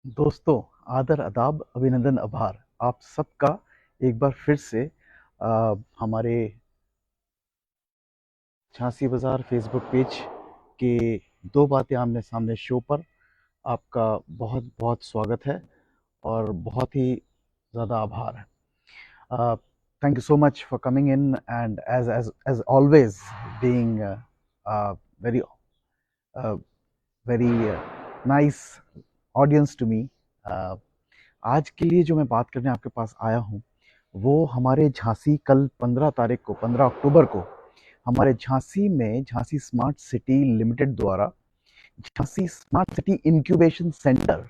दोस्तों, आदर आदाब अभिनंदन आभार आप सबका एक बार फिर से हमारे झांसी बाजार फेसबुक पेज के दो बातें आमने सामने शो पर आपका बहुत बहुत स्वागत है और बहुत ही ज़्यादा आभार है। Thank you so much for coming in and as always being very very nice audience to me. आज के लिए जो मैं बात करने आपके पास आया हूँ वो हमारे झांसी कल 15 तारीख को 15 अक्टूबर को हमारे झांसी में झांसी स्मार्ट सिटी लिमिटेड द्वारा Jhansi smart city incubation centre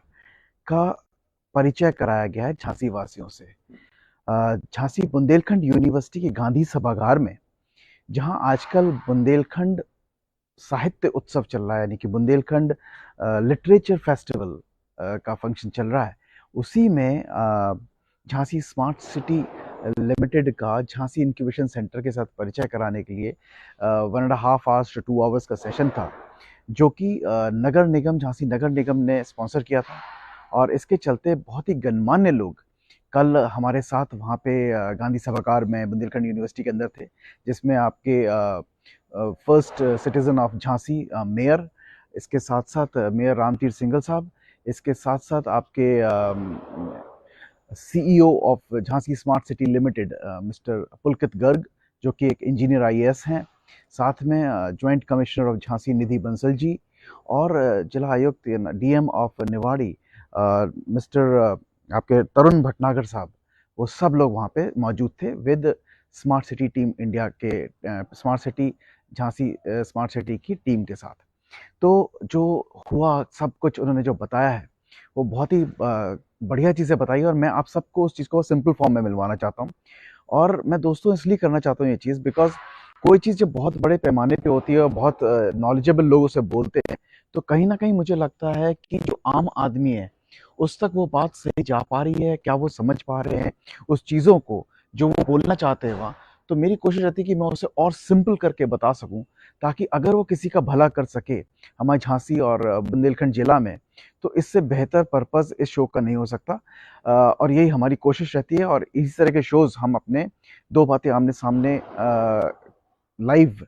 का परिचय कराया गया है झांसी वासियों से। झांसी बुंदेलखंड यूनिवर्सिटी के गांधी सभागार में जहां आजकल बुंदेलखंड साहित्य उत्सव चल रहा है, यानी कि बुंदेलखंड लिटरेचर फेस्टिवल का फंक्शन चल रहा है, उसी में झांसी स्मार्ट सिटी लिमिटेड का झांसी इंक्यूबेशन सेंटर के साथ परिचय कराने के लिए 1.5 आवर्स to 2 आवर्स का सेशन था, जो कि नगर निगम झांसी नगर निगम ने स्पॉन्सर किया था। और इसके चलते बहुत ही गणमान्य लोग कल हमारे साथ वहाँ पे गांधी सभागार में बुंदेलखंड यूनिवर्सिटी के अंदर थे, जिसमें आपके first citizen of Jhansi mayor, इसके साथ साथ मेयर रामतीर सिंघल साहब, इसके साथ साथ आपके CEO of Jhansi smart city limited mister Pulkit Garg, जो कि एक इंजीनियर आईएएस हैं, साथ में joint commissioner of Jhansi Nidhi Bansal ji, और जिला आयुक्त डीएम ऑफ निवाड़ी मिस्टर आपके तरुण भटनागर साहब, वो सब लोग वहाँ पे मौजूद थे with smart city team India के smart city Jhansi smart city की टीम के साथ। तो जो हुआ सब कुछ उन्होंने जो बताया है वो बहुत ही बढ़िया चीज़ें बताई, और मैं आप सबको उस चीज़ को सिंपल फॉर्म में मिलवाना चाहता हूँ। और मैं दोस्तों इसलिए करना चाहता हूँ ये चीज़ बिकॉज कोई चीज़ जब बहुत बड़े पैमाने पे होती है और बहुत नॉलेजेबल लोग उसे बोलते हैं, तो कहीं ना कहीं मुझे लगता है कि जो आम आदमी है उस तक वो बात सही जा पा रही है, क्या वो समझ पा रहे हैं उस चीज़ों को जो वो बोलना चाहते हैं वहाँ। तो मेरी कोशिश रहती है कि मैं उसे और सिंपल करके बता सकूं, ताकि अगर वो किसी का भला कर सके हमारे झांसी और बुंदेलखंड जिला में, तो इससे बेहतर पर्पस इस शो का नहीं हो सकता। और यही हमारी कोशिश रहती है, और इसी तरह के शोज हम अपने दो बातें आमने सामने लाइव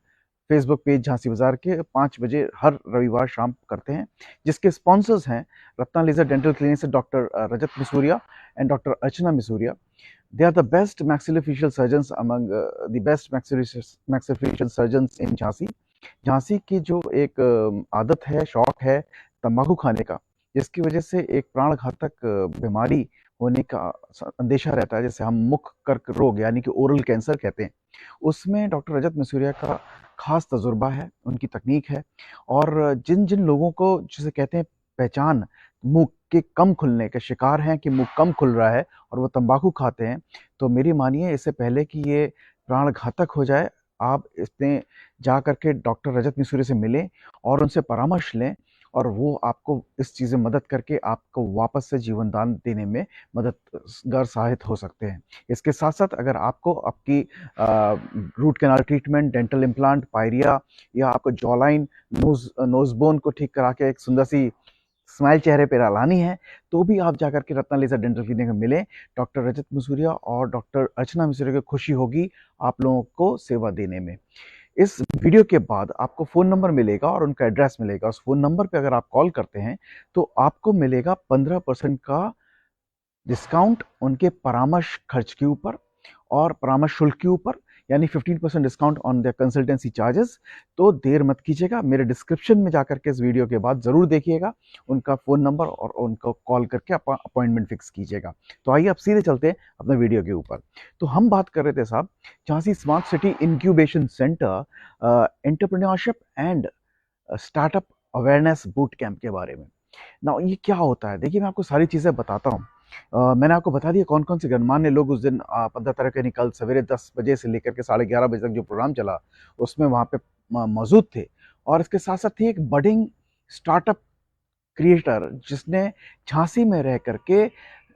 फेसबुक पेज झांसी बाजार के 5 बजे हर रविवार शाम करते हैं, जिसके स्पॉन्सर्स हैं रत्ना लेजर डेंटल क्लिनिक से doctor Rajat Misuria and doctor Archana Misuria. They are the best maxillofacial surgeons among the best maxillofacial surgeons in Jhansi. Jhansi की जो एक आदत है, शौक है तंबाकू खाने का, जिसकी वजह से एक प्राण घातक बीमारी होने का अंदेशा रहता है, जैसे हम मुख कर्क रोग यानी कि ओरल कैंसर कहते हैं, उसमें डॉक्टर रजत मिसूरिया का खास तजुर्बा है, उनकी तकनीक है। और जिन जिन लोगों को जिसे कहते हैं पहचान मुंह के कम खुलने के शिकार हैं कि मुंह कम खुल रहा है और वो तंबाकू खाते हैं, तो मेरी मानिए इससे पहले कि ये प्राण घातक हो जाए, आप इसमें जा करके डॉक्टर रजत मिसूरी से मिलें और उनसे परामर्श लें, और वो आपको इस चीज़ में मदद करके आपको वापस से जीवन दान देने में मददगार सहायक हो सकते हैं। इसके साथ साथ अगर आपको आपकी root canal treatment, dental implant, pyorrhoea, या आपको जॉलाइन नोज बोन को ठीक करा के एक सुंदर सी स्माइल चेहरे पे लानी है, तो भी आप जाकर के रत्ना लेजर डेंटल क्लिनिक में मिलें। डॉक्टर रजत मिसूरिया और डॉक्टर अर्चना मिसूरिया को खुशी होगी आप लोगों को सेवा देने में। इस वीडियो के बाद आपको फ़ोन नंबर मिलेगा और उनका एड्रेस मिलेगा। उस फ़ोन नंबर पे अगर आप कॉल करते हैं तो आपको मिलेगा 15% का डिस्काउंट उनके परामर्श खर्च के ऊपर और परामर्श शुल्क के ऊपर, यानी 15% discount on the consultancy charges. तो देर मत कीजिएगा, मेरे डिस्क्रिप्शन में जाकर के इस वीडियो के बाद ज़रूर देखिएगा उनका फ़ोन नंबर और उनको कॉल करके अपॉइंटमेंट फिक्स कीजिएगा। तो आइए अब सीधे चलते हैं अपने वीडियो के ऊपर। तो हम बात कर रहे थे साहब Jhansi smart city incubation centre entrepreneurship and startup awareness boot camp के बारे में। ना ये क्या होता है, देखिए मैं आपको सारी चीज़ें बताता हूँ। मैंने आपको बता दिया कौन कौन से गणमान्य लोग उस दिन 15 तारीख यानी कल सवेरे 10 बजे से लेकर के 11:30 बजे तक जो प्रोग्राम चला उसमें वहाँ पे मौजूद थे। और इसके साथ साथ थी एक बडिंग स्टार्टअप क्रिएटर जिसने झांसी में रह करके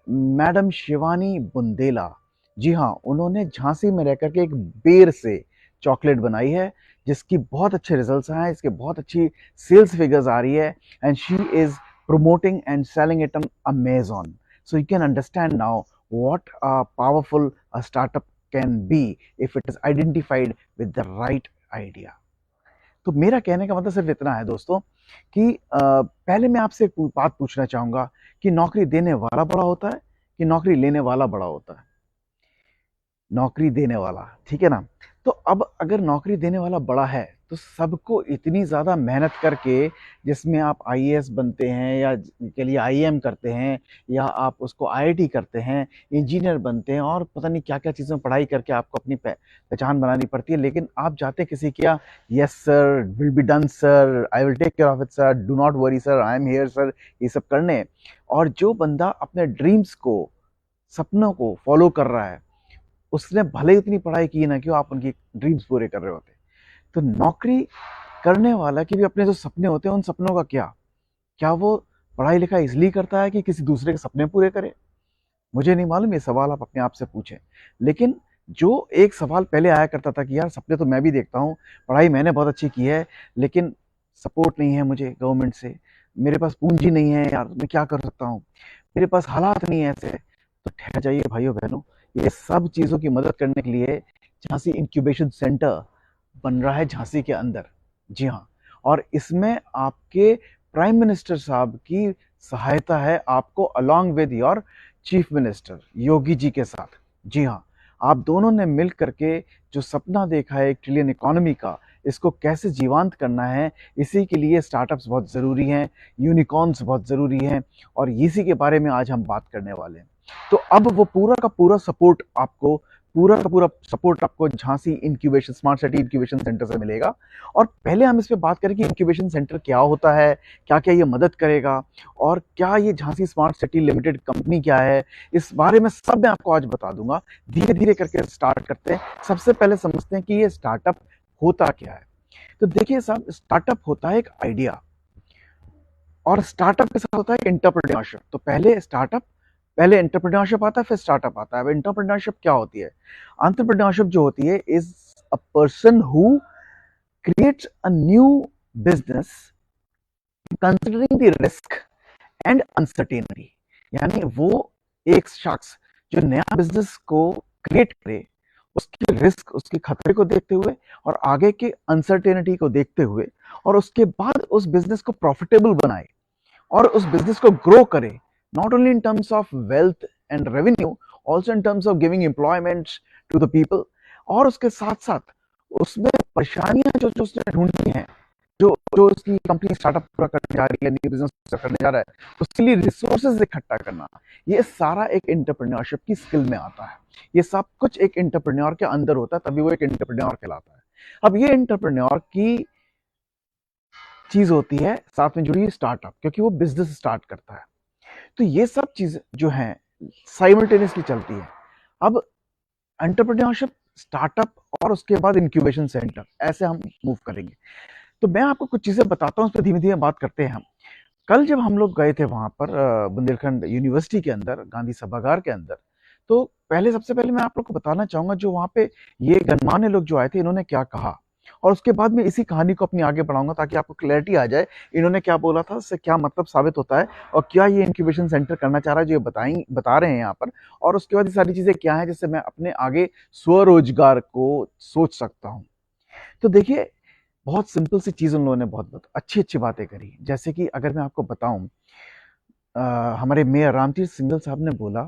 मैडम शिवानी बुंदेला, जी हाँ, उन्होंने झांसी में रह करके एक बेर से चॉकलेट बनाई है, जिसकी बहुत अच्छे रिजल्ट्स आए हैं, इसके बहुत अच्छी सेल्स फिगर्स आ रही है, and she is promoting and selling it on Amazon. So you can understand now what a powerful a startup can be if it is identified with the right idea. तो मेरा कहने का मतलब सिर्फ इतना है दोस्तों कि पहले मैं आपसे एक बात पूछना चाहूंगा कि नौकरी देने वाला बड़ा होता है कि नौकरी लेने वाला बड़ा होता है? नौकरी देने वाला, ठीक है ना? तो अब अगर नौकरी देने वाला बड़ा है तो सबको इतनी ज़्यादा मेहनत करके, जिसमें आप आईएएस बनते हैं या के लिए आईएएम करते हैं या आप उसको आईआईटी करते हैं, इंजीनियर बनते हैं और पता नहीं क्या-क्या चीज़ों में पढ़ाई करके आपको अपनी पहचान बनानी पड़ती है, लेकिन आप जाते किसी के यहाँ, yes sir, will be done sir, I will take care of it sir, do not worry sir, I am here sir, ये सब करने। और जो बंदा अपने ड्रीम्स को, सपनों को फॉलो कर रहा है, उसने भले ही इतनी पढ़ाई की ना क्यों, आप उनकी ड्रीम्स पूरे कर रहे होते। तो नौकरी करने वाला के भी अपने जो सपने होते हैं, उन सपनों का क्या वो पढ़ाई लिखाई इसलिए करता है कि किसी दूसरे के सपने पूरे करे? मुझे नहीं मालूम, ये सवाल आप अपने आप से पूछें। लेकिन जो एक सवाल पहले आया करता था कि यार सपने तो मैं भी देखता हूँ, पढ़ाई मैंने बहुत अच्छी की है, लेकिन सपोर्ट नहीं है मुझे गवर्नमेंट से, मेरे पास पूंजी नहीं है यार, मैं क्या कर सकता हूँ, मेरे पास हालात नहीं है ऐसे। तो ठहर जाइए भाइयों बहनों, ये सब चीज़ों की मदद करने के लिए झांसी इंक्यूबेशन सेंटर बन रहा है झांसी के अंदर। जी हाँ, और इसमें आपके प्राइम मिनिस्टर साहब की सहायता है आपको, along with your chief minister Yogi ji के साथ। जी हाँ, आप दोनों ने मिल करके जो सपना देखा है एक ट्रिलियन इकोनॉमी का, इसको कैसे जीवंत करना है, इसी के लिए स्टार्टअप्स बहुत ज़रूरी हैं, यूनिकॉर्न्स बहुत ज़रूरी हैं, और इसी के बारे में आज हम बात करने वाले हैं। तो अब वो पूरा का पूरा सपोर्ट आपको Jhansi incubation, smart city incubation centre से मिलेगा। और पहले हम इस पे बात करें कि इंक्यूबेशन सेंटर क्या होता है, क्या क्या ये मदद करेगा, और क्या ये Jhansi smart city limited company क्या है, इस बारे में सब मैं आपको आज बता दूंगा। धीरे धीरे करके स्टार्ट करते हैं। सबसे पहले समझते हैं कि ये स्टार्टअप होता क्या है। तो देखिए साहब, स्टार्टअप होता है एक आइडिया, और स्टार्टअप के साथ होता है एक एंटरप्रेन्योरशिप। तो पहले एंटरप्रेन्योरशिप आता है, फिर स्टार्टअप आता है। अब एंटरप्रेन्योरशिप क्या होती है? एंटरप्रेन्योरशिप जो होती है is a person who creates a new business considering the risk and uncertainty. यानी वो एक शख्स जो नया बिजनेस को क्रिएट करे, उसके रिस्क, उसके खतरे को देखते हुए और आगे के अनसर्टेनिटी को देखते हुए, और उसके बाद उस बिजनेस को प्रॉफिटेबल बनाए और उस बिजनेस को ग्रो करे, not only in terms of wealth and revenue, also in terms of giving employment to the people। और उसके साथ साथ उसमें परेशानियां जो जो उसने ढूंढी हैं, जो जो उसकी कंपनी स्टार्टअप पूरा करने जा रही है, न्यू बिजनेस करने जा रहा है, उसके लिए रिसोर्सेज इकट्ठा करना, ये सारा एक एंटरप्रेन्योरशिप की स्किल में आता है। ये सब कुछ एक एंटरप्रेन्योर के अंदर होता है, तभी वो एक एंटरप्रेन्योर कहलाता है। अब ये एंटरप्रेन्योर की चीज होती है साथ में जुड़ी स्टार्टअप, क्योंकि वो बिजनेस स्टार्ट करता है। तो ये सब चीजें जो हैं साइमल्टेनियसली चलती है। अब एंटरप्रेन्योरशिप, स्टार्टअप और उसके बाद इंक्यूबेशन सेंटर, ऐसे हम मूव करेंगे। तो मैं आपको कुछ चीजें बताता हूँ, उस पर धीमे धीमे बात करते हैं हम। कल जब हम लोग गए थे वहां पर बुंदेलखंड यूनिवर्सिटी के अंदर, गांधी सभागार के अंदर, तो सबसे पहले मैं आप लोग को बताना चाहूंगा जो वहां पे ये गणमान्य लोग जो आए थे, इन्होंने क्या कहा, और उसके बाद में इसी कहानी को अपनी आगे बढ़ाऊंगा ताकि आपको क्लैरिटी आ जाए इन्होंने क्या बोला था, उससे क्या मतलब साबित होता है, और क्या ये इंक्यूबेशन सेंटर करना चाह रहा है जो ये बता रहे हैं यहाँ पर, और उसके बाद ये सारी चीजें क्या है जिससे मैं अपने आगे स्वरोजगार को सोच सकता हूँ। तो देखिए, बहुत सिंपल सी चीज उन लोगों ने बहुत बहुत अच्छी अच्छी बातें करी। जैसे कि अगर मैं आपको बताऊं, हमारे मेयर रामतीर्थ सिंघल साहब ने बोला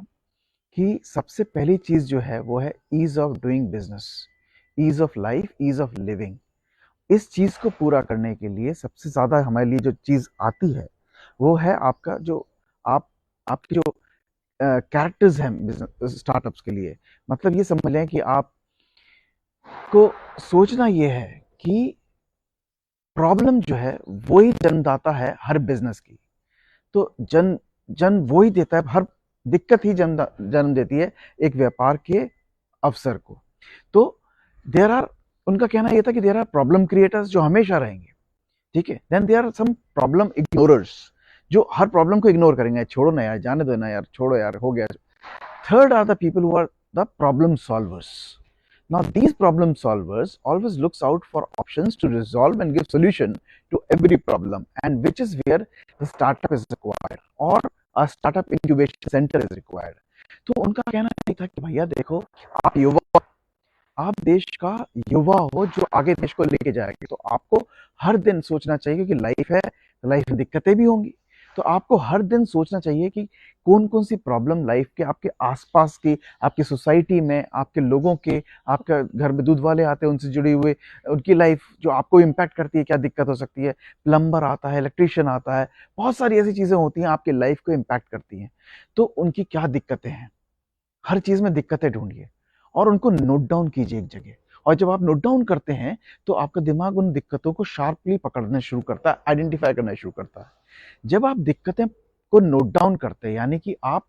कि सबसे पहली चीज जो है वो है ease of doing business, ease of life, ease of living. इस चीज को पूरा करने के लिए सबसे ज्यादा हमारे लिए जो चीज आती है वो है आपका जो आपके जो कैरेक्टर्स हैं स्टार्टअप्स के लिए। मतलब ये समझ लें कि आपको सोचना ये है कि प्रॉब्लम जो है वही जन्मदाता है हर बिजनेस की। तो जन्म वही देता है, हर दिक्कत ही जन्म देती है एक व्यापार के अवसर को। तो देयर आर, उनका कहना यह था कि देयर आर प्रॉब्लम क्रिएटर्स जो हमेशा रहेंगे, ठीक है, then there are some problem ignorers जो हर प्रॉब्लम को इग्नोर करेंगे, छोड़ो ना यार, जाने दो ना यार, छोड़ो यार, हो गया। Third are the people who are the problem solvers. Now, these problem solvers always looks out for options to resolve and give solution to every problem, and which is where the startup is required or a startup incubation center is required. तो उनका कहना ये था कि भैया देखो, आप युवा, आप देश का युवा हो जो आगे देश को लेके जाएंगे, तो आपको हर दिन सोचना चाहिए कि लाइफ है, लाइफ में दिक्कतें भी होंगी, तो आपको हर दिन सोचना चाहिए कि कौन कौन सी प्रॉब्लम लाइफ के आपके आसपास की, आपकी सोसाइटी में, आपके लोगों के, आपके घर में दूध वाले आते हैं उनसे जुड़े हुए, उनकी लाइफ जो आपको इम्पैक्ट करती है, क्या दिक्कत हो सकती है, प्लम्बर आता है, इलेक्ट्रीशियन आता है, बहुत सारी ऐसी चीज़ें होती हैं आपकी लाइफ को इम्पैक्ट करती हैं, तो उनकी क्या दिक्कतें हैं, हर चीज़ में दिक्कतें ढूंढिए और उनको नोट डाउन कीजिए एक जगह। और जब आप नोट डाउन करते हैं तो आपका दिमाग उन दिक्कतों को शार्पली पकड़ना शुरू करता है, आइडेंटिफाई करना शुरू करता है। जब आप दिक्कतें को नोट डाउन करते हैं, यानी कि आप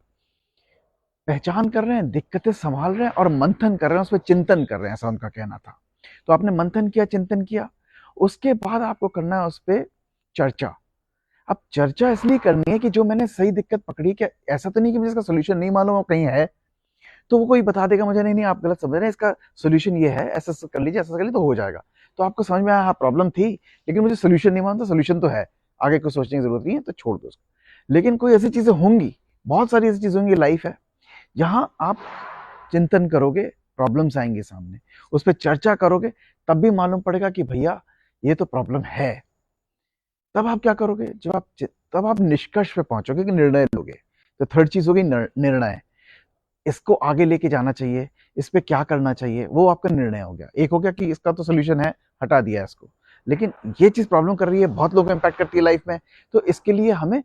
पहचान कर रहे हैं, दिक्कतें संभाल रहे हैं और मंथन कर रहे हैं, उस पर चिंतन कर रहे हैं, ऐसा उनका कहना था। तो आपने मंथन किया, चिंतन किया, उसके बाद आपको करना है उस पर चर्चा। अब चर्चा इसलिए करनी है कि जो मैंने सही दिक्कत पकड़ी, क्या ऐसा तो नहीं कि मुझे इसका सोल्यूशन नहीं मालूम, कहीं है तो वो कोई बता देगा मुझे, नहीं नहीं आप गलत समझ रहे हैं, इसका सोल्यूशन ये है, ऐसा कर लीजिए, ऐसा कर लीजिए तो हो जाएगा। तो आपको समझ में आया, हाँ प्रॉब्लम थी लेकिन मुझे सोल्यूशन नहीं मालूम था, सोल्यूशन तो है, आगे कुछ सोचने की जरूरत नहीं है, तो छोड़ दो उसको। लेकिन कोई ऐसी चीजें होंगी, बहुत सारी ऐसी चीजें होंगी, लाइफ है जहां आप चिंतन करोगे, प्रॉब्लम्स आएंगे सामने, उस पर चर्चा करोगे, तब भी मालूम पड़ेगा कि भैया ये तो प्रॉब्लम है। तब आप क्या करोगे, तब आप निष्कर्ष पे पहुंचोगे कि निर्णय लोगे। तो थर्ड चीज होगी निर्णय, इसको आगे लेके जाना चाहिए, इस पे क्या करना चाहिए, वो आपका निर्णय हो गया। एक हो गया कि इसका तो सोल्यूशन है, हटा दिया इसको, लेकिन ये चीज प्रॉब्लम कर रही है, बहुत लोगों को इम्पैक्ट करती है लाइफ में, तो इसके लिए हमें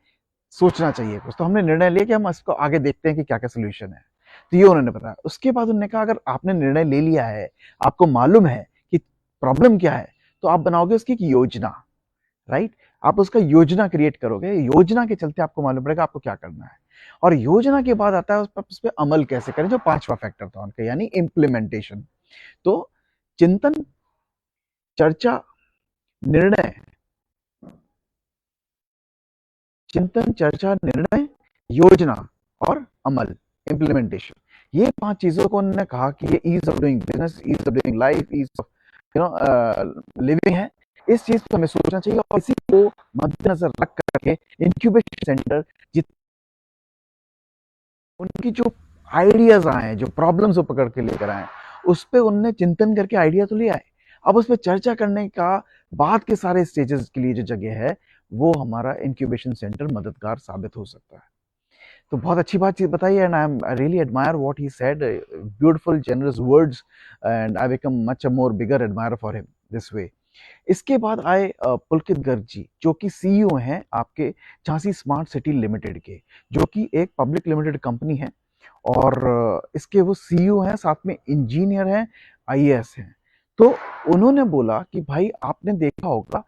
सोचना चाहिए कुछ। तो हमने निर्णय लिया कि हम इसको आगे देखते हैं कि क्या क्या सोल्यूशन है। तो ये उन्होंने बताया। उसके बाद उन्होंने कहा अगर आपने निर्णय ले लिया है, आपको मालूम है कि प्रॉब्लम क्या है, तो आप बनाओगे उसकी एक योजना, राइट। आप उसका योजना क्रिएट करोगे, योजना के चलते आपको मालूम पड़ेगा आपको क्या करना है, और योजना के बाद आता है उस पर अमल कैसे करें, जो पांचवा फैक्टर था उनका, यानी इम्प्लीमेंटेशन। तो चिंतन, चर्चा, निर्णय, चिंतन, चर्चा, निर्णय, योजना और अमल, इम्प्लीमेंटेशन, ये पांच चीजों को उन्होंने कहा कि ये ease of doing business, ease of doing life, ease of living है। इस चीज पर हमें सोचना चाहिए और इसी को मद्देनजर रख करके इंक्यूबेशन सेंटर उनकी जो आइडियाज आए, जो प्रॉब्लम्स वो पकड़ के लेकर आए, उस पर उनने चिंतन करके आइडिया तो ले आए। अब उस पर चर्चा करने का बाद के सारे स्टेजेस के लिए जो जगह है, वो हमारा इंक्यूबेशन सेंटर मददगार साबित हो सकता है। तो बहुत अच्छी बात चीज बताई है, and I really admire what he said, beautiful generous words, and I become much a more bigger admire for him this way. इसके बाद आए पुलकित गर्ग जी, जो कि सीईओ हैं आपके झांसी स्मार्ट सिटी लिमिटेड के, जो कि एक पब्लिक लिमिटेड कंपनी है, और इसके वो सीईओ हैं, साथ में इंजीनियर हैं, आईएएस हैं। तो उन्होंने बोला कि भाई आपने देखा होगा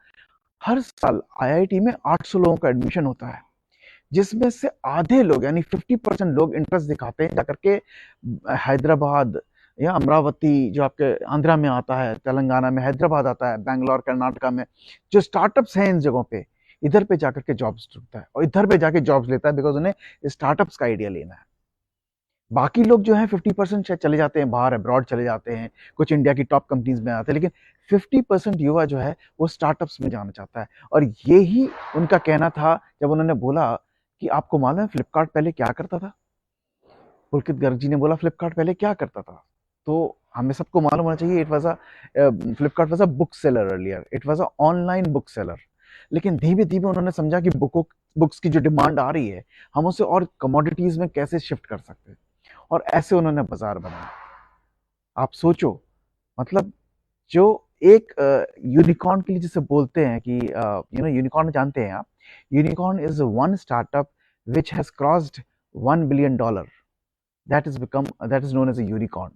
हर साल आईआईटी में 800 लोगों का एडमिशन होता है, जिसमें से आधे लोग यानी 50% लोग इंटरेस्ट दिखाते हैं जाकर के हैदराबाद या अमरावती, जो आपके आंध्रा में आता है, तेलंगाना में हैदराबाद आता है, बैंगलोर कर्नाटका में जो स्टार्टअप्स हैं इन जगहों पे, इधर पे जाकर के जॉब्स ढूंढता है और इधर पे जाके जॉब्स लेता है, बिकॉज उन्हें स्टार्टअप्स का आइडिया लेना है। बाकी लोग जो हैं 50% शायद चले जाते हैं बाहर, अब्रॉड चले जाते हैं, कुछ इंडिया की टॉप कंपनीज में आते हैं, लेकिन 50% युवा जो है वो स्टार्टअप्स में जाना चाहता है। और यही उनका कहना था जब उन्होंने बोला कि आपको मालूम है फ्लिपकार्ट पहले क्या करता था। पुलकित गर्ग जी ने बोला फ्लिपकार्ट पहले क्या करता था, तो हमें सबको मालूम होना चाहिए, it was a Flipkart was a book seller earlier, it was a online book seller. लेकिन धीमे धीमे उन्होंने समझा कि बुक्स की जो डिमांड आ रही है, हम उसे और कमोडिटीज में कैसे शिफ्ट कर सकते हैं, और ऐसे उन्होंने बाजार बनाया। आप सोचो, मतलब जो एक यूनिकॉर्न के लिए जिसे बोलते हैं कि यूनिकॉर्न जानते हैं आप, unicorn is one startup which has crossed $1 billion, that is known as a unicorn.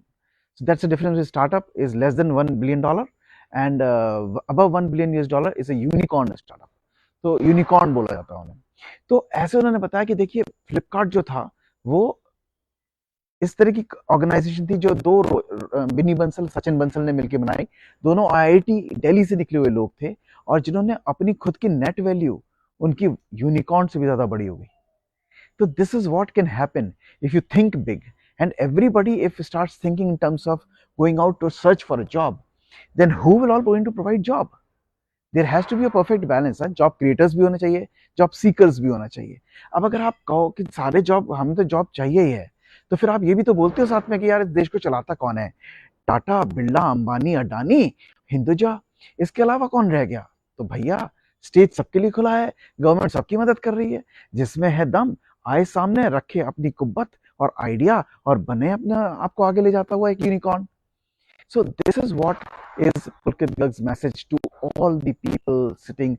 So that's the difference. With startup is less than $1 billion, and above $1 billion is a unicorn startup. तो unicorn बोला जाता है उन्हें। तो ऐसे उन्होंने बताया कि देखिए फ्लिपकार्ट जो था वो इस तरह की ऑर्गेनाइजेशन थी जो दो बिनी बंसल, सचिन बंसल ने मिलकर बनाई। दोनों आईआईटी दिल्ली से निकले हुए लोग थे, और जिन्होंने अपनी खुद की नेट वैल्यू उनकी यूनिकॉर्न से भी ज्यादा बड़ी हो गई। So this is what can happen if you think big, and everybody if starts thinking in terms of going out to search for a job, then who will all going to provide job? There has to be a perfect balance है. Job creators भी होने चाहिए, job seekers भी होना चाहिए. अब अगर आप कहो कि सारे जॉब, हमें तो जॉब चाहिए ही है, तो फिर आप ये भी तो बोलते हो साथ में कि यार इस देश को चलाता कौन है? टाटा, बिरला, अंबानी, अडानी, हिंदुजा, इसके अलावा कौन रह गया? तो भैया स्टेज सबके लिए खुला है, गवर्नमेंट सबकी मदद कर रही है. जिसमें है दम, आए सामने, रखे अपनी कुब्बत और आइडिया और बने अपना आपको आगे ले जाता हुआ एक unicorn. So this is what is Pulkit Garg's message to all the people sitting.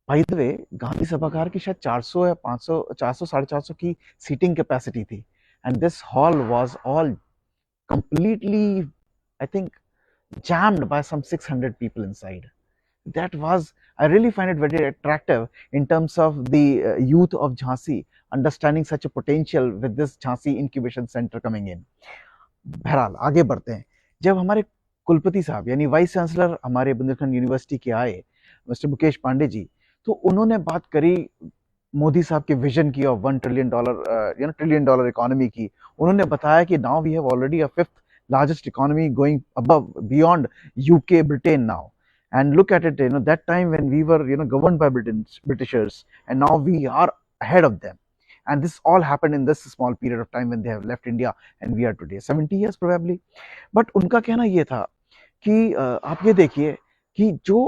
By the way, Gandhi सभागार की शायद 400 या 500, 400, 450 की सीटिंग कैपेसिटी थी, and this hall was all completely, I think, jammed by some 600 people inside. That was, I really find it very attractive in terms of the youth of Jhansi understanding such a potential with this Jhansi incubation center coming in. बहरहाल आगे बढ़ते हैं. जब हमारे कुलपति साहब यानी vice chancellor हमारे बुंदेलखंड यूनिवर्सिटी के आए, मिस्टर मुकेश पांडे जी, तो उन्होंने बात करी मोदी साहब के विजन की ऑफ $1 ट्रिलियन डॉलर इकोनॉमी की. उन्होंने बताया कि now we have already a fifth largest economy going above beyond UK, Britain now. And look at it, that time when we were, governed by Britishers, and now we are ahead of them. And this all happened in this small period of time when they have left India and we are today, 70 years probably. But उनका कहना ये था कि आप ये देखिए कि जो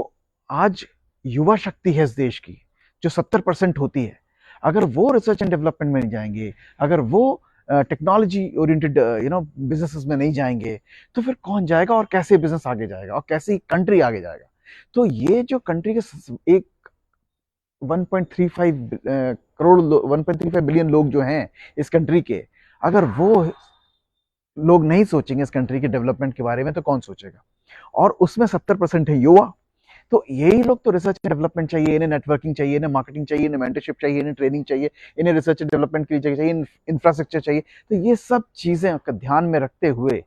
आज युवा शक्ति है इस देश की, जो 70% होती है, अगर वो रिसर्च एंड डेवलपमेंट में नहीं जाएंगे, अगर वो टेक्नोलॉजी ओरिएंटेड बिजनेसेस में नहीं जाएंगे, तो फिर कौन जाएगा और कैसे बिजनेस आगे जाएगा और कैसी कंट्री आगे जाएगा? तो ये जो कंट्री के एक 1.35 करोड़ 1.35 बिलियन लोग जो हैं इस कंट्री के, अगर वो लोग नहीं सोचेंगे इस कंट्री के डेवलपमेंट के बारे में, तो कौन सोचेगा? और उसमें 70% है युवा. तो यही लोग तो रिसर्च एंड डेवलपमेंट चाहिए, इन्हें नेटवर्किंग चाहिए, इन्हें मार्केटिंग चाहिए, इन्हें मेंटरशिप चाहिए, इन्हें ट्रेनिंग चाहिए, इन्हें रिसर्च एंड डेवलपमेंट के लिए चाहिए, इंफ्रास्ट्रक्चर चाहिए. तो ये सब चीजें का ध्यान में रखते हुए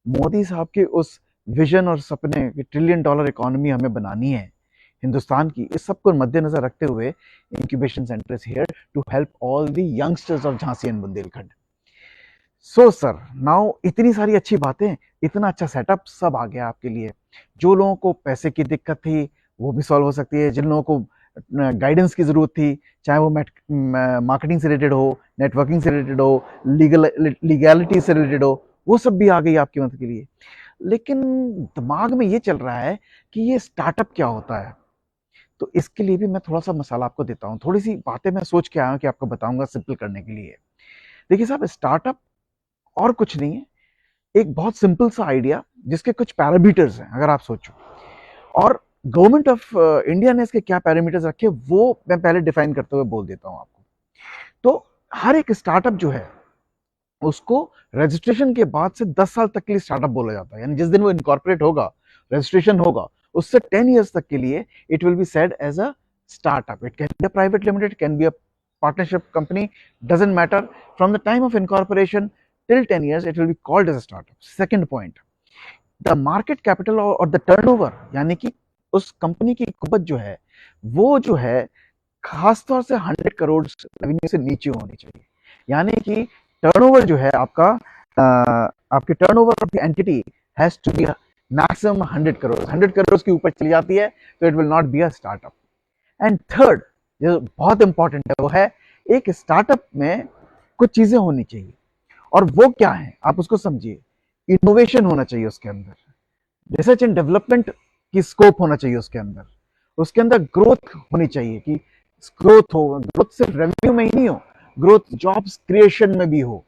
मोदी साहब के उस विजन और सपने कि $1 ट्रिलियन इकोनॉमी हमें बनानी है हिंदुस्तान की, इस सब को मद्देनजर रखते हुए incubation centre is here to help all the youngsters of Jhansi and Bundelkhand. So sir, now इतनी सारी अच्छी बातें, इतना अच्छा सेटअप सब आ गया आपके लिए. जो लोगों को पैसे की दिक्कत थी वो भी सॉल्व हो सकती है, जिन लोगों को गाइडेंस की जरूरत थी, चाहे वो मार्केटिंग से रिलेटेड हो, नेटवर्किंग से रिलेटेड हो, लीगैलिटी से रिलेटेड हो, वो सब भी आ गई आपकी मदद के लिए. लेकिन दिमाग में ये चल रहा है कि ये स्टार्टअप क्या होता है, तो इसके लिए भी मैं थोड़ा सा मसाला आपको देता हूँ. थोड़ी सी बातें मैं सोच के आया हूँ कि आपको बताऊंगा सिंपल करने के लिए. देखिए साहब, स्टार्टअप और कुछ नहीं है, एक बहुत सिंपल सा आइडिया जिसके कुछ पैरामीटर्स हैं अगर आप सोचो, और गवर्नमेंट ऑफ इंडिया ने इसके क्या पैरामीटर्स रखे वो मैं पहले डिफाइन करते हुए बोल देता हूँ आपको. तो हर एक स्टार्टअप जो है उसको रजिस्ट्रेशन के बाद से 10 साल तक के लिए स्टार्टअप बोला जाता है. यानी जिस दिन वो इनकॉर्पोरेट होगा, रजिस्ट्रेशन होगा, उससे 10 years तक के लिए it will be said as a startup. It can be a private limited, can be a partnership company, doesn't matter. From the time of incorporation till 10 years it will be called as a startup. Second point, the market capital or the turnover, यानी कि उस company की कुबत जो है वो जो है खासतौर से 100 करोड़ रेवेन्यू से नीचे होनी चाहिए. यानी कि टर्नओवर जो है आपका, आपके turnover of the entity has to be maximum 100 crore. 100 crore के ऊपर चली जाती है तो it will not be a startup. And third, जो बहुत इंपॉर्टेंट है, वो है एक स्टार्टअप में कुछ चीजें होनी चाहिए, और वो क्या है आप उसको समझिए. इनोवेशन होना चाहिए उसके अंदर, रिसर्च एंड डेवलपमेंट की स्कोप होना चाहिए उसके अंदर ग्रोथ होनी चाहिए कि ग्रोथ हो, ग्रोथ सिर्फ रेवेन्यू में ही नहीं हो, ग्रोथ जॉब्स क्रिएशन में भी हो.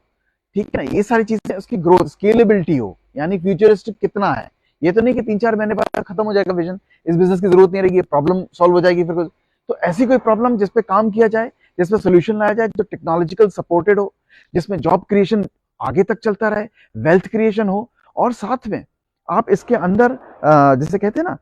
ठीक है ना, ये सारी चीजें, उसकी ग्रोथ, स्केलेबिलिटी हो, यानी फ्यूचरिस्टिक कितना है. ये तो नहीं कि 3-4 महीने बाद खत्म हो जाएगा विजन, इस बिजनेस की जरूरत नहीं रहेगी, प्रॉब्लम सॉल्व हो जाएगी फिर कुछ. तो ऐसी कोई प्रॉब्लम जिसपे काम किया जाए, जिसपे सोल्यूशन लाया जाए, जो टेक्नोलॉजिकल सपोर्टेड हो, जिसमें जॉब क्रिएशन आगे तक चलता रहे, वेल्थ क्रिएशन हो, और साथ में आप इसके अंदर जैसे कहते हैं ना,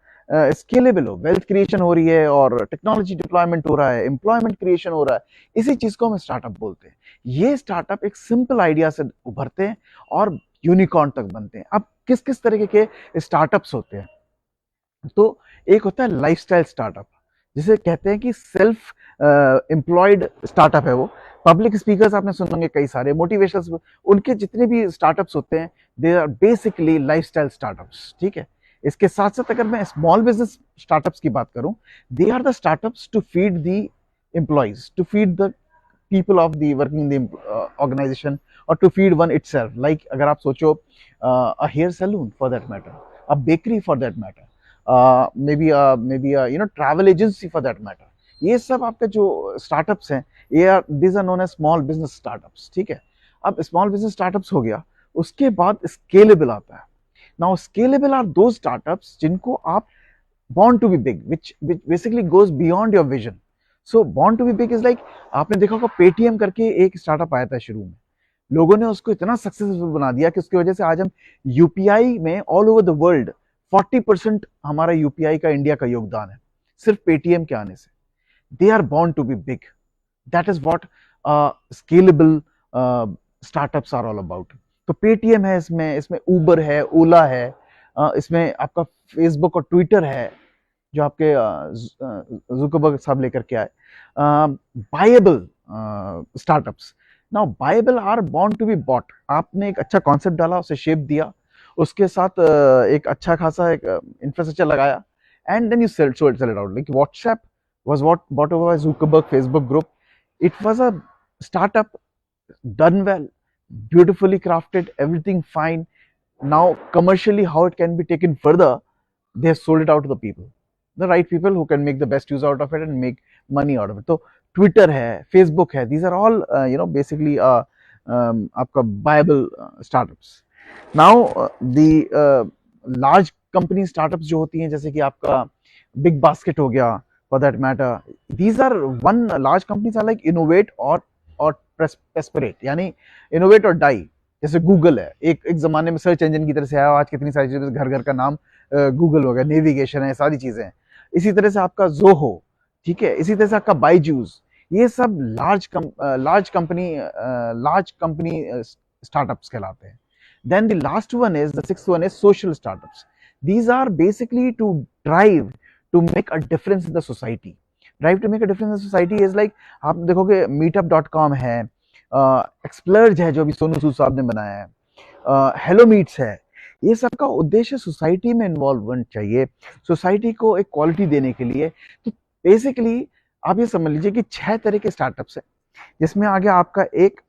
स्केलेबल हो, वेल्थ क्रिएशन हो रही है और टेक्नोलॉजी डिप्लॉयमेंट हो रहा है, एम्प्लॉयमेंट क्रिएशन हो रहा है. इसी चीज को हम स्टार्टअप बोलते हैं. ये स्टार्टअप एक सिंपल आइडिया से उभरते हैं और यूनिकॉर्न तक बनते हैं. अब किस किस तरीके के स्टार्टअप्स होते हैं? तो एक होता है लाइफस्टाइल स्टार्टअप, जिसे कहते हैं कि सेल्फ एम्प्लॉयड स्टार्टअप है वो. पब्लिक स्पीकर्स आपने सुने होंगे कई सारे, मोटिवेशनल, उनके जितने भी स्टार्टअप्स होते हैं they are basically lifestyle startups, ठीक है। इसके साथ साथ अगर मैं स्मॉल बिजनेस स्टार्टअप्स की बात करूं, they are the startups to feed the employees, to feed the people of the working in the organization, or to feed one itself. Like अगर आप सोचो a hair salon for that matter, a bakery for that matter, maybe a travel agency for that matter, ये सब आपके जो startups हैं ये these are known as small business startups, ठीक है। अब स्मॉल बिजनेस स्टार्टअप्स हो गया, उसके बाद स्केलेबल आता है। नाउ स्केलेबल आर दो स्टार्टअप्स जिनको आप born to be big, which basically goes beyond your vision. So born to be big is like, आपने देखा होगा पेटीएम करके एक स्टार्टअप आया था शुरू में, लोगों ने उसको इतना सक्सेसफुल बना दिया कि उसकी वजह से आज हम यूपीआई में ऑल ओवर द वर्ल्ड 40% हमारा यूपीआई का इंडिया का योगदान है सिर्फ पेटीएम के आने से। They are born to be big, that is what scalable startups are all about. तो पेटीएम है, इसमें उबर है, ओला है, इसमें आपका फेसबुक और ट्विटर है जो आपके जुकरबर्ग साहब लेकर के आए। Viable startups, now viable are born to be bought. आपने एक अच्छा कॉन्सेप्ट डाला, उसे शेप दिया, उसके साथ एक अच्छा खासा एक इंफ्रास्ट्रक्चर लगाया, and then you sell it out. Like WhatsApp was what bought over by Zuckerberg Facebook group. It was a startup done well, beautifully crafted, everything fine. Now commercially how it can be taken further, they have sold it out to the people, the right people who can make the best use out of it and make money out of it. So Twitter है, Facebook है, these are all basically आपका viable startups. Now the large company startups जो होती हैं, जैसे कि आपका Big Basket हो गया for that matter, these are one large companies are like innovate or Perspirate, यानी innovate और die। जैसे गूगल है, एक जमाने में सर्च इंजन की तरह से आया, आज कितनी सारी चीजें, घर घर का नाम गूगल हो गया, नेविगेशन है, सारी चीजें हैं। इसी तरह से आपका जोहो, ठीक है, इसी तरह से आपका बाईजूस, ये सब लार्ज कंपनी स्टार्टअप्स कहलाते हैं। Then the last one is, the sixth one is social startups. These are basically to drive to make a difference in the society. Drive to make a difference in society is like, आप देखोगे मीटअप.com है, एक्सप्लर्ज है जो अभी सोनू सूद साहब ने बनाया है, हेलो मीट्स है। ये सब का उद्देश्य सोसाइटी में इन्वॉल्वमेंट चाहिए, सोसाइटी को एक क्वालिटी देने के लिए। तो बेसिकली आप ये समझ लीजिए कि 6 तरह के स्टार्टअप्स हैं, जिसमें आगे आपका एक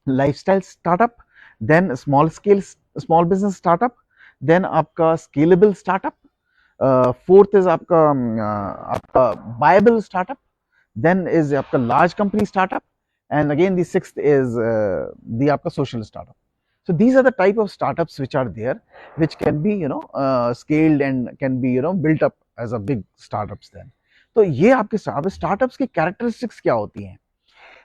lifestyle startup, then small business startup, then आपका स्केलेबल स्टार्टअप, फोर्थ इज आपका बायबल स्टार्टअप, देन इज आपका large company startup, and again the sixth is the आपका social startup. So these are the type of startups which are there, which can be scaled and can be built up as a big startups then. तो ये आपके startups की characteristics क्या होती हैं?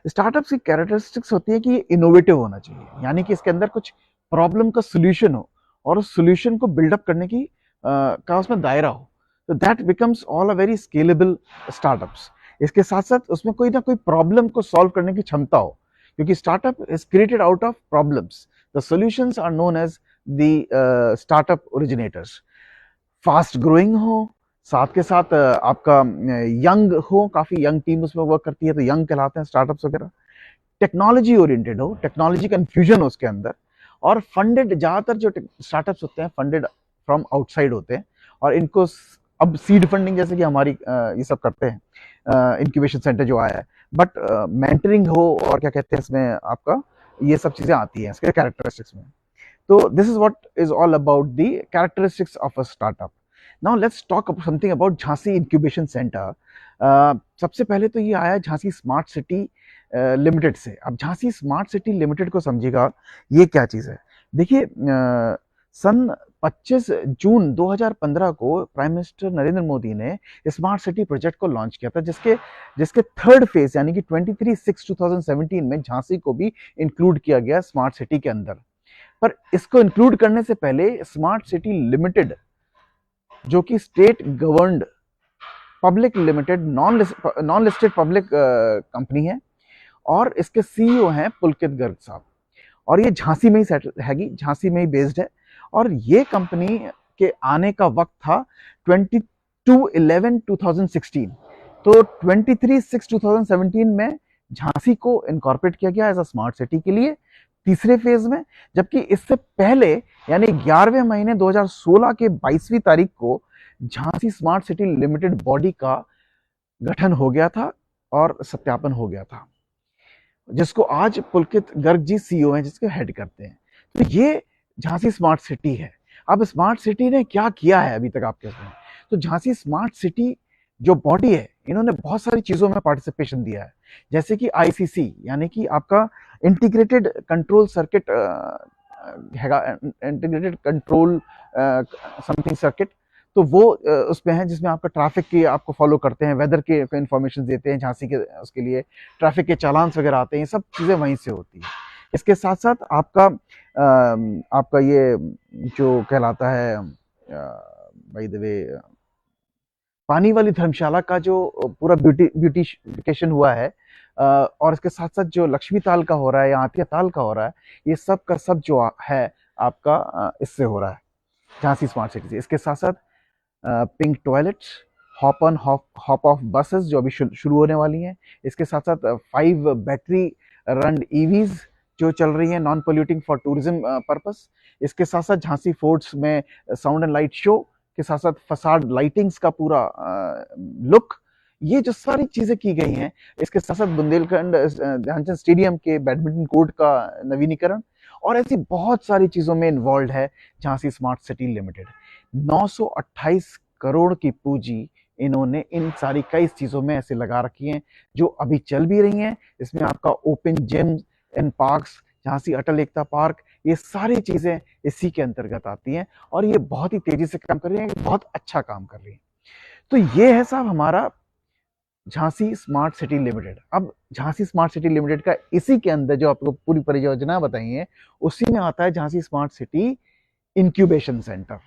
Startups की characteristics होती है कि ये इनोवेटिव होना चाहिए, यानी कि इसके अंदर कुछ प्रॉब्लम का सोल्यूशन हो और उस सोल्यूशन को बिल्डअप करने की का उसमें दायरा हो। तो that becomes all a very scalable startups. इसके साथ साथ उसमें कोई ना कोई प्रॉब्लम को सॉल्व करने की क्षमता हो, क्योंकि startup is created out of problems. The solutions are known as the startup originators. Fast growing हो, साथ के साथ आपका यंग हो, काफी यंग टीम उसमें वर्क करती है, तो यंग कहलाते हैं स्टार्टअप्स वगैरह। टेक्नोलॉजी ओरिएंटेड हो, टेक्नोलॉजी का इन्फ्यूजन हो उसके अंदर, और फंडेड, ज्यादातर जो स्टार्टअप्स होते हैं फंडेड फ्रॉम आउटसाइड होते हैं, और इनको अब सीड फंडिंग जैसे कि हमारी ये सब करते हैं, इंक्यूबेशन सेंटर जो आया है, बट मेंटरिंग हो और क्या कहते हैं इसमें आपका ये सब चीजें आती हैं इसके कैरेक्टरिस्टिक्स में। तो this is what is all about the characteristics of a startup. Now let's talk something about Jhansi incubation centre. सबसे पहले तो ये आया झांसी स्मार्ट सिटी लिमिटेड से। अब झांसी स्मार्ट सिटी लिमिटेड को समझिएगा, ये क्या चीज है। देखिए सन 25 जून 2015 को प्राइम मिनिस्टर नरेंद्र मोदी ने स्मार्ट सिटी प्रोजेक्ट को लॉन्च किया था, जिसके थर्ड फेज यानी कि 23/6/2017 में झांसी को भी इंक्लूड किया गया स्मार्ट सिटी के अंदर। पर इसको इंक्लूड करने से पहले स्मार्ट सिटी लिमिटेड, जो कि state governed public limited non listed public company है, और इसके सीईओ हैं पुलकित गर्ग साहब, और ये झांसी में ही सेटल हैगी, झांसी में ही बेस्ड है। और ये कंपनी के आने का वक्त था 22/11/2016। तो 23/6/2017 में झांसी को इनकॉर्पोरेट किया गया एज अ स्मार्ट सिटी के लिए तीसरे फेज में, जबकि इससे पहले यानी 11वें महीने 2016 के 22वीं तारीख को Jhansi smart city limited body का गठन हो गया था और सत्यापन हो गया था, जिसको आज पुलकित गर्ग जी सीईओ हैं, जिसको हेड करते हैं। तो ये झांसी स्मार्ट सिटी है। अब स्मार्ट सिटी ने क्या किया है अभी तक आपके सामने? तो झांसी स्मार्ट सिटी जो बॉडी है, इन्होंने बहुत सारी चीजों में पार्टिसिपेशन दिया है, जैसे कि आईसीसी यानी कि आपका इंटीग्रेटेड कंट्रोल सर्किट हैगा, इंटीग्रेटेड कंट्रोल समथिंग सर्किट, तो वो उसमें है, जिसमें आपका ट्रैफिक की आपको फॉलो करते हैं, वेदर के इंफॉर्मेशन देते हैं झांसी के, उसके लिए ट्रैफिक के चालान्स वगैरह आते हैं, ये सब चीज़ें वहीं से होती है। इसके साथ साथ आपका ये जो कहलाता है बाय द वे पानी वाली धर्मशाला का जो पूरा ब्यूटिफिकेशन हुआ है, और इसके साथ साथ जो लक्ष्मी ताल का हो रहा है या आतिया ताल का हो रहा है, ये सब का सब जो है आपका इससे हो रहा है झांसी स्मार्ट सिटी से। इसके साथ साथ pink toilets, hop on hop off buses जो अभी शुरू होने वाली हैं। इसके साथ साथ 5 बैटरी रन ईवीज जो चल रही हैं, non polluting for tourism purpose. इसके साथ साथ झांसी फोर्ट्स में साउंड एंड लाइट शो के साथ साथ फसाड लाइटिंग्स का पूरा लुक, ये जो सारी चीजें की गई हैं। इसके साथ साथ बुंदेलखंड ध्यानचंद स्टेडियम के बैडमिंटन कोर्ट का नवीनीकरण, और ऐसी बहुत सारी चीजों में इन्वॉल्व है Jhansi smart city limited. 928 crore की पूंजी इन्होंने इन सारी कई चीजों में ऐसे लगा रखी है, जो अभी चल भी रही हैं। इसमें आपका open gym and parks, Jhansi Atal Ekta park, ये सारी चीजें इसी के अंतर्गत आती हैं, और ये बहुत ही तेजी से काम कर रही हैं, बहुत अच्छा काम कर रही हैं। तो ये है साहब हमारा झांसी स्मार्ट सिटी लिमिटेड। अब झांसी स्मार्ट सिटी लिमिटेड का इसी के अंदर जो आपको पूरी परियोजना बताई है, उसी में आता है Jhansi smart city incubation center.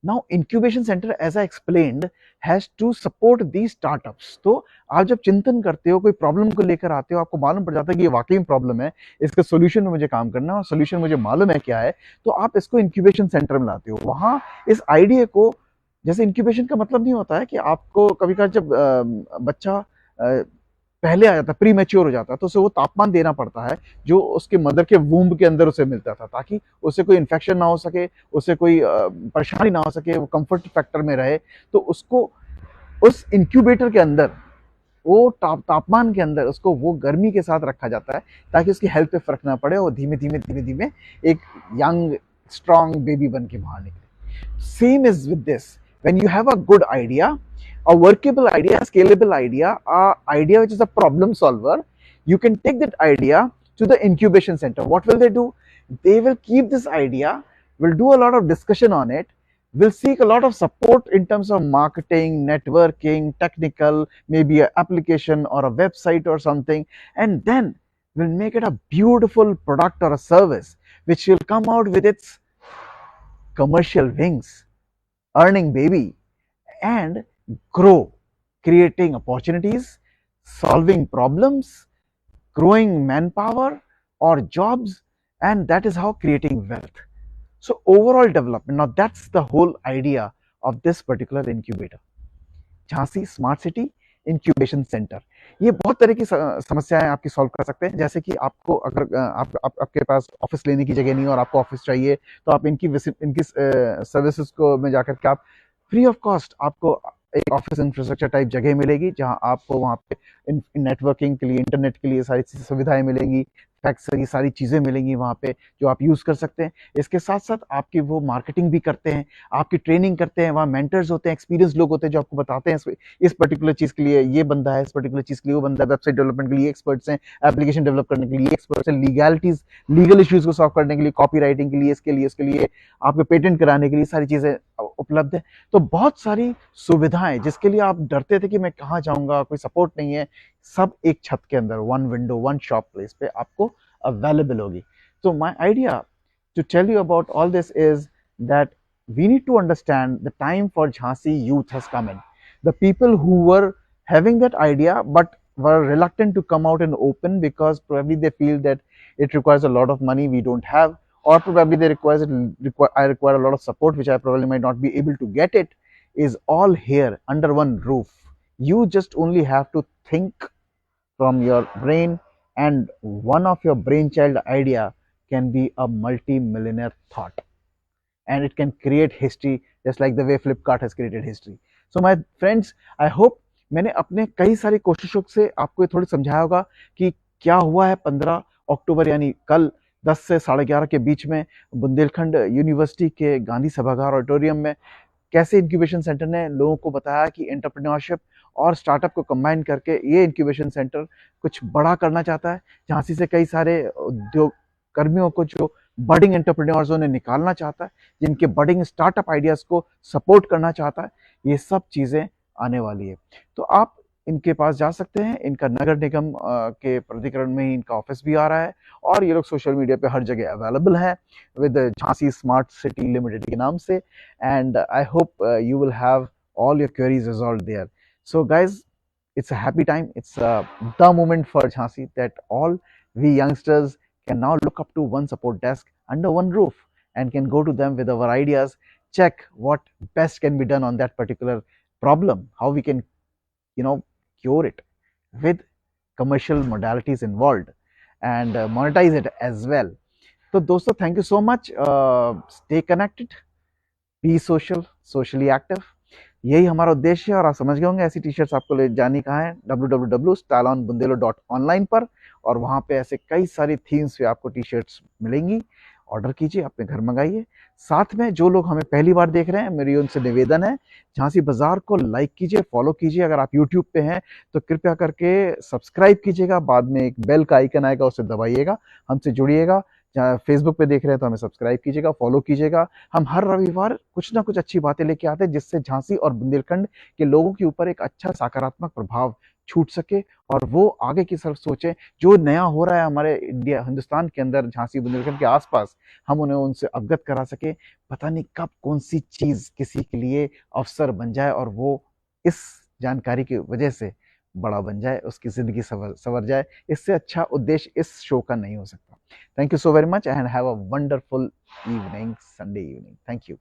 Now incubation center, as I explained, has to support these startups. तो आप जब चिंतन करते हो, कोई प्रॉब्लम को लेकर आते हो, आपको मालूम पड़ जाता है कि ये वाकई में प्रॉब्लम है, इसके सोल्यूशन में मुझे काम करना है और सोल्यूशन मुझे मालूम है क्या है, तो आप इसको इंक्यूबेशन सेंटर में लाते हो। वहां इस आइडिया को, जैसे इंक्यूबेशन का मतलब नहीं होता है कि आपको कभी कभी जब बच्चा पहले आ जाता है, प्री मैच्योर हो जाता है, तो उसे वो तापमान देना पड़ता है जो उसके मदर के वूम्ब के अंदर उसे मिलता था, ताकि उसे कोई इन्फेक्शन ना हो सके, उसे कोई परेशानी ना हो सके, वो कंफर्ट फैक्टर में रहे। तो उसको उस इंक्यूबेटर के अंदर, वो तापमान के अंदर उसको वो गर्मी के साथ रखा जाता है, ताकि उसकी हेल्थ पे फर्क ना पड़े और धीमे धीमे धीमे धीमे एक यंग स्ट्रॉन्ग बेबी बन के बाहर निकले। Same is with this, when you have a good idea, a workable idea, a scalable idea, a idea which is a problem solver, you can take that idea to the incubation center. What will they do? They will keep this idea, will do a lot of discussion on it, will seek a lot of support in terms of marketing, networking, technical, maybe an application or a website or something, and then will make it a beautiful product or a service which will come out with its commercial wings, earning baby, and grow, creating opportunities, solving problems, growing manpower or jobs, and that is how creating wealth. So overall development, now that's the whole idea of this particular incubator, Jhansi smart city incubation centre. ये बहुत तरह की समस्याएं आपकी solve कर सकते हैं, जैसे कि आपको अगर आपके पास ऑफिस लेने की जगह नहीं है और आपको ऑफिस चाहिए, तो आप इनकी सर्विसेज को में जाकर के आप फ्री ऑफ कॉस्ट आपको एक ऑफिस इंफ्रास्ट्रक्चर टाइप जगह मिलेगी, जहां आपको वहां पे नेटवर्किंग के लिए, इंटरनेट के लिए सारी सुविधाएं मिलेंगी, फैक्स ये सारी चीज़ें मिलेंगी वहाँ पे जो आप यूज़ कर सकते हैं। इसके साथ साथ आपकी वो मार्केटिंग भी करते हैं, आपकी ट्रेनिंग करते हैं, वहाँ मेंटर्स होते हैं, एक्सपीरियंस लोग होते हैं जो आपको बताते हैं इस पर्टिकुलर चीज़ के लिए ये बंदा है, इस पर्टिकुलर चीज़ के लिए वो बंदा है, वेबसाइट डेवलपमेंट के लिए एक्सपर्ट्स हैं, एप्लीकेशन डेवलप करने के लिए एक्सपर्ट्स हैं, लीगैलिटीज लीगल इश्यूज़ को सॉल्व करने के लिए, कॉपी राइटिंग के लिए, इसके लिए आपके पेटेंट कराने के लिए सारी चीज़ें उपलब्ध है। तो बहुत सारी सुविधाएं जिसके लिए आप डरते थे कि मैं कहाँ जाऊँगा, कोई सपोर्ट नहीं है, सब एक छत के अंदर, one window one shop place पे आपको available होगी। So my idea to tell you about all this is that we need to understand the time for Jhansi youth has come in. The people who were having that idea but were reluctant to come out and open because probably they feel that it requires a lot of money we don't have, or probably they I require a lot of support which I probably might not be able to get it, is all here under one roof. You just only have to think from your brain, and one of your brainchild idea can be a multi-millionaire thought, and it can create history just like the way Flipkart has created history. So my friends, I hope मैंने अपने कई सारी कोशिशों से आपको ये थोड़ी समझाया होगा कि क्या हुआ है 15 अक्टूबर यानी कल 10 से 11:30 के बीच में बुंदेलखंड यूनिवर्सिटी के गांधी सभागार ऑडिटोरियम में कैसे इंक्यूबेशन सेंटर ने लोगों को बताया कि एंटरप्रेन्योरशिप और स्टार्टअप को कंबाइन करके ये इंक्यूबेशन सेंटर कुछ बड़ा करना चाहता है। झांसी से कई सारे उद्योग कर्मियों को जो बडिंग एंटरप्रेन्योर्स ने निकालना चाहता है, जिनके बडिंग स्टार्टअप आइडियाज को सपोर्ट करना चाहता है। ये सब चीज़ें आने वाली है, तो आप इनके पास जा सकते हैं। इनका नगर निगम के प्राधिकरण में ही इनका ऑफिस भी आ रहा है और ये लोग सोशल मीडिया पे हर जगह अवेलेबल है with Jhansi smart city limited के नाम से। and I hope you will have all your queries resolved there. So guys, it's a happy time. It's the moment for Jhansi that all we youngsters can now look up to one support desk under one roof and can go to them with our ideas, check what best can be done on that particular problem, how we can cure it with commercial modalities involved and monetize it as well. So दोस्तों, thank you so much. Stay connected, be social, socially active, यही हमारा उद्देश्य है। और आप समझ गए होंगे ऐसी टी शर्ट्स आपको ले जानी कहाँ है, www.stylonbundelo.online पर, और वहाँ पे ऐसे कई सारी थीम्स पे आपको टी शर्ट्स मिलेंगी। ऑर्डर कीजिए, अपने घर मंगाइए। साथ में जो लोग हमें पहली बार देख रहे हैं, मेरी उनसे निवेदन है, झांसी बाजार को लाइक कीजिए, फॉलो कीजिए। अगर आप यूट्यूब पे हैं तो कृपया करके सब्सक्राइब कीजिएगा, बाद में एक बेल का आइकन आएगा, उसे दबाइएगा, हमसे जुड़िएगा। जहाँ फेसबुक पे देख रहे हैं तो हमें सब्सक्राइब कीजिएगा, फॉलो कीजिएगा। हम हर रविवार कुछ ना कुछ अच्छी बातें लेके आते हैं जिससे झांसी और बुंदेलखंड के लोगों के ऊपर एक अच्छा सकारात्मक प्रभाव छूट सके और वो आगे की तरफ सोचें। जो नया हो रहा है हमारे हिंदुस्तान के अंदर, झांसी बुंदेलखंड के आसपास, हम उन्हें उनसे अवगत करा सके। पता नहीं कब कौन सी चीज किसी के लिए अवसर बन जाए और वो इस जानकारी की वजह से बड़ा बन जाए, उसकी जिंदगी सवर जाए। इससे अच्छा उद्देश्य इस शो का नहीं हो सकता। Thank you so very much and have a wonderful evening, Sunday evening. Thank you.